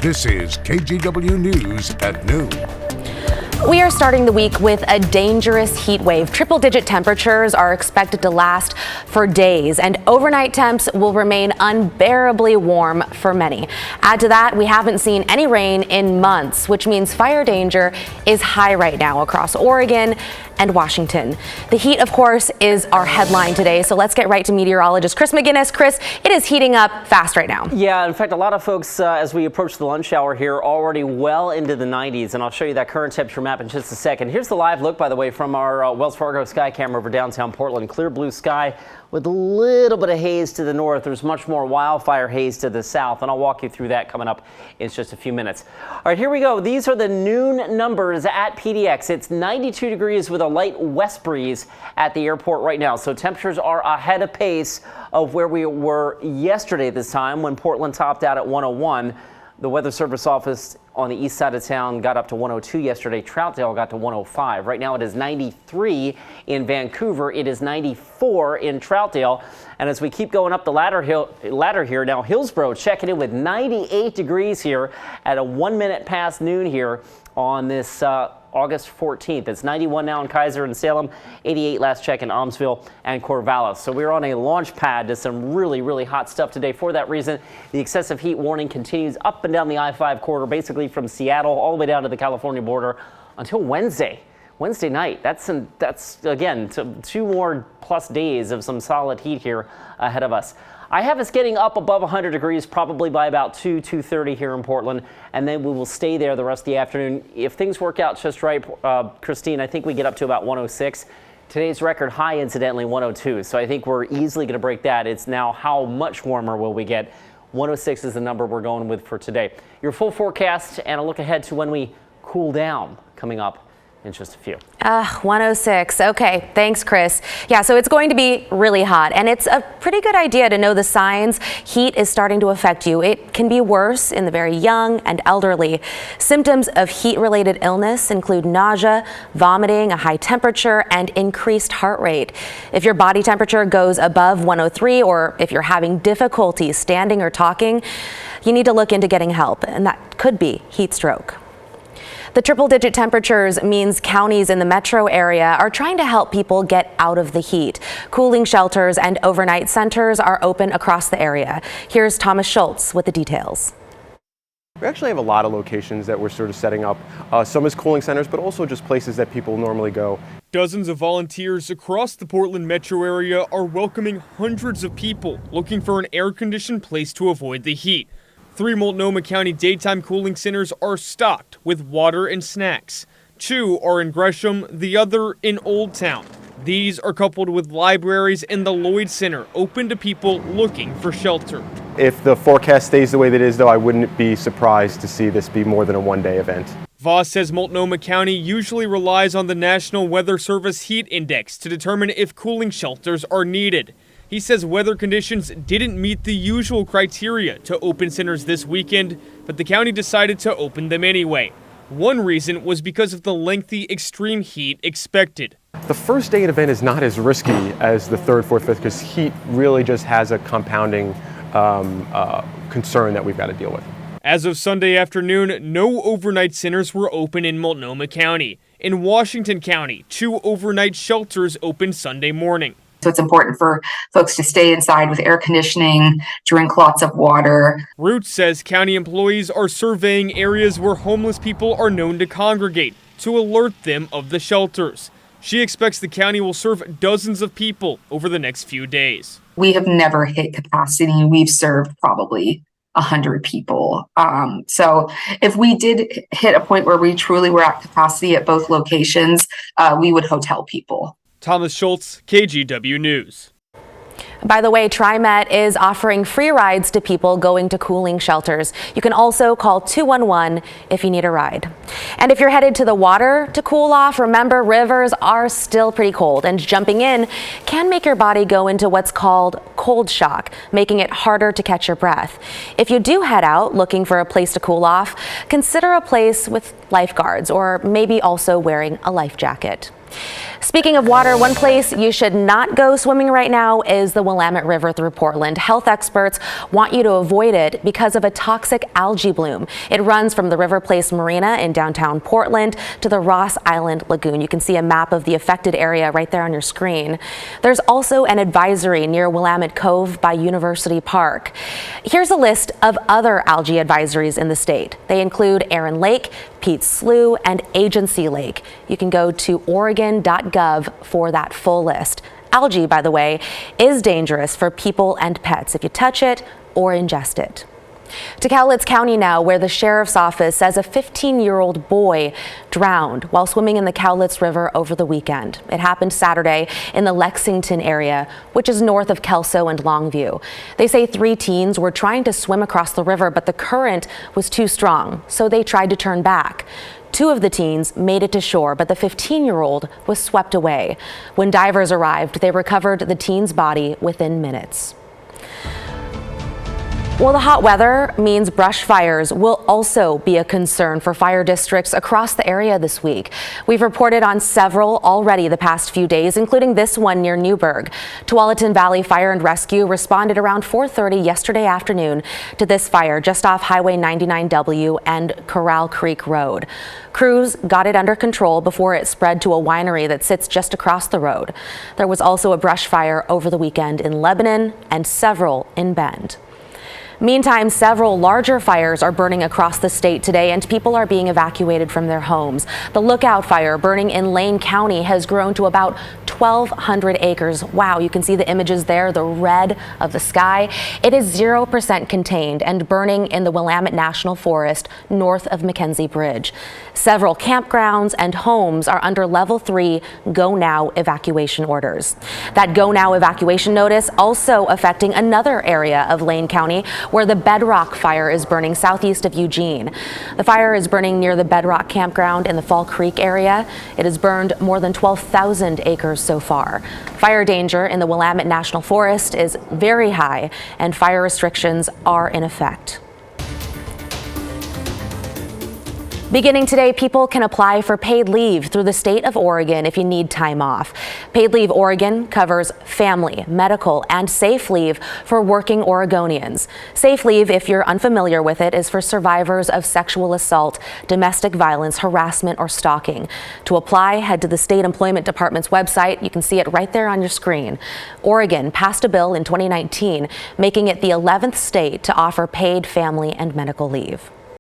This is KGW News at noon. We are starting the week with a dangerous heat wave. Triple-digit temperatures are expected to last for days, and overnight temps will remain unbearably warm for many. Add to that, we haven't seen any rain in months, which means fire danger is high right now across Oregon and Washington. The heat, of course, is our headline today, so let's get right to meteorologist Chris McGinnis. Chris, it is heating up fast right now. Yeah, in fact, a lot of folks, as we approach the lunch hour here, already well into the 90s, and I'll show you that current temperature map in just a second. Here's the live look, by the way, from our Wells Fargo sky camera over downtown Portland. Clear blue sky with a little bit of haze to the north. There's much more wildfire haze to the south, and I'll walk you through that coming up in just a few minutes. All right, here we go. These are the noon numbers at PDX. It's 92 degrees with a light west breeze at the airport right now. So temperatures are ahead of pace of where we were yesterday this time when Portland topped out at 101. The Weather Service office on the east side of town got up to 102 yesterday. Troutdale got to 105. Right now it is 93 in Vancouver. It is 94 in Troutdale. And as we keep going up the ladder here, now Hillsborough checking in with 98 degrees here at a 1 minute past noon here on this August 14th. It's 91 now in Kaiser and Salem, 88 last check in Almsville and Corvallis. So we're on a launch pad to some really, really hot stuff today. For that reason, the excessive heat warning continues up and down the I-5 corridor, basically from Seattle all the way down to the California border until Wednesday night. That's again, 2 more plus days of some solid heat here ahead of us. I have us getting up above 100 degrees probably by about 2:30 here in Portland, and then we will stay there the rest of the afternoon. If things work out just right, Christine, I think we get up to about 106. Today's record high, incidentally, 102. So I think we're easily going to break that. It's now how much warmer will we get? 106 is the number we're going with for today. Your full forecast and a look ahead to when we cool down coming up in just a few. 106. Okay, thanks, Chris. Yeah, so it's going to be really hot, and it's a pretty good idea to know the signs heat is starting to affect you. It can be worse in the very young and elderly. Symptoms of heat-related illness include nausea, vomiting, a high temperature, and increased heart rate. If your body temperature goes above 103, or if you're having difficulty standing or talking, you need to look into getting help, and that could be heat stroke. The triple-digit temperatures means counties in the metro area are trying to help people get out of the heat. Cooling shelters and overnight centers are open across the area. Here's Thomas Schultz with the details. We actually have a lot of locations that we're sort of setting up, some as cooling centers, but also just places that people normally go. Dozens of volunteers across the Portland metro area are welcoming hundreds of people looking for an air-conditioned place to avoid the heat. 3 Multnomah County daytime cooling centers are stocked with water and snacks. 2 are in Gresham, the other in Old Town. These are coupled with libraries and the Lloyd Center, open to people looking for shelter. If the forecast stays the way that it is, though, I wouldn't be surprised to see this be more than a one-day event. Voss says Multnomah County usually relies on the National Weather Service Heat Index to determine if cooling shelters are needed. He says weather conditions didn't meet the usual criteria to open centers this weekend, but the county decided to open them anyway. One reason was because of the lengthy extreme heat expected. The first day event is not as risky as the 3rd, 4th, 5th, because heat really just has a compounding concern that we've got to deal with. As of Sunday afternoon, no overnight centers were open in Multnomah County. In Washington County, 2 overnight shelters opened Sunday morning. So it's important for folks to stay inside with air conditioning, drink lots of water. Roots says county employees are surveying areas where homeless people are known to congregate to alert them of the shelters. She expects the county will serve dozens of people over the next few days. We have never hit capacity. We've served probably 100 people. So if we did hit a point where we truly were at capacity at both locations, we would hotel people. Thomas Schultz, KGW News. By the way, TriMet is offering free rides to people going to cooling shelters. You can also call 211 if you need a ride. And if you're headed to the water to cool off, remember rivers are still pretty cold, and jumping in can make your body go into what's called cold shock, making it harder to catch your breath. If you do head out looking for a place to cool off, consider a place with lifeguards or maybe also wearing a life jacket. Speaking of water, one place you should not go swimming right now is the Willamette River through Portland. Health experts want you to avoid it because of a toxic algae bloom. It runs from the River Place Marina in downtown Portland to the Ross Island Lagoon. You can see a map of the affected area right there on your screen. There's also an advisory near Willamette Cove by University Park. Here's a list of other algae advisories in the state. They include Aaron Lake, Pete Slough, and Agency Lake. You can go to Oregon.gov for that full list. Algae, by the way, is dangerous for people and pets if you touch it or ingest it. To Cowlitz County now, where the sheriff's office says a 15-year-old boy drowned while swimming in the Cowlitz River over the weekend. It happened Saturday in the Lexington area, which is north of Kelso and Longview. They say 3 teens were trying to swim across the river, but the current was too strong, so they tried to turn back. 2 of the teens made it to shore, but the 15-year-old was swept away. When divers arrived, they recovered the teen's body within minutes. Well, the hot weather means brush fires will also be a concern for fire districts across the area this week. We've reported on several already the past few days, including this one near Newburgh. Tualatin Valley Fire and Rescue responded around 4:30 yesterday afternoon to this fire just off Highway 99W and Corral Creek Road. Crews got it under control before it spread to a winery that sits just across the road. There was also a brush fire over the weekend in Lebanon and several in Bend. Meantime, several larger fires are burning across the state today, and people are being evacuated from their homes. The Lookout Fire burning in Lane County has grown to about 1,200 acres. Wow, you can see the images there, the red of the sky. It is 0% contained and burning in the Willamette National Forest north of Mackenzie Bridge. Several campgrounds and homes are under level 3 go now evacuation orders. That go now evacuation notice also affecting another area of Lane County, where the Bedrock Fire is burning southeast of Eugene. The fire is burning near the Bedrock Campground in the Fall Creek area. It has burned more than 12,000 acres so far. Fire danger in the Willamette National Forest is very high, and fire restrictions are in effect. Beginning today, people can apply for paid leave through the state of Oregon if you need time off. Paid Leave Oregon covers family, medical, and safe leave for working Oregonians. Safe leave, if you're unfamiliar with it, is for survivors of sexual assault, domestic violence, harassment, or stalking. To apply, head to the State Employment Department's website. You can see it right there on your screen. Oregon passed a bill in 2019, making it the 11th state to offer paid family and medical leave.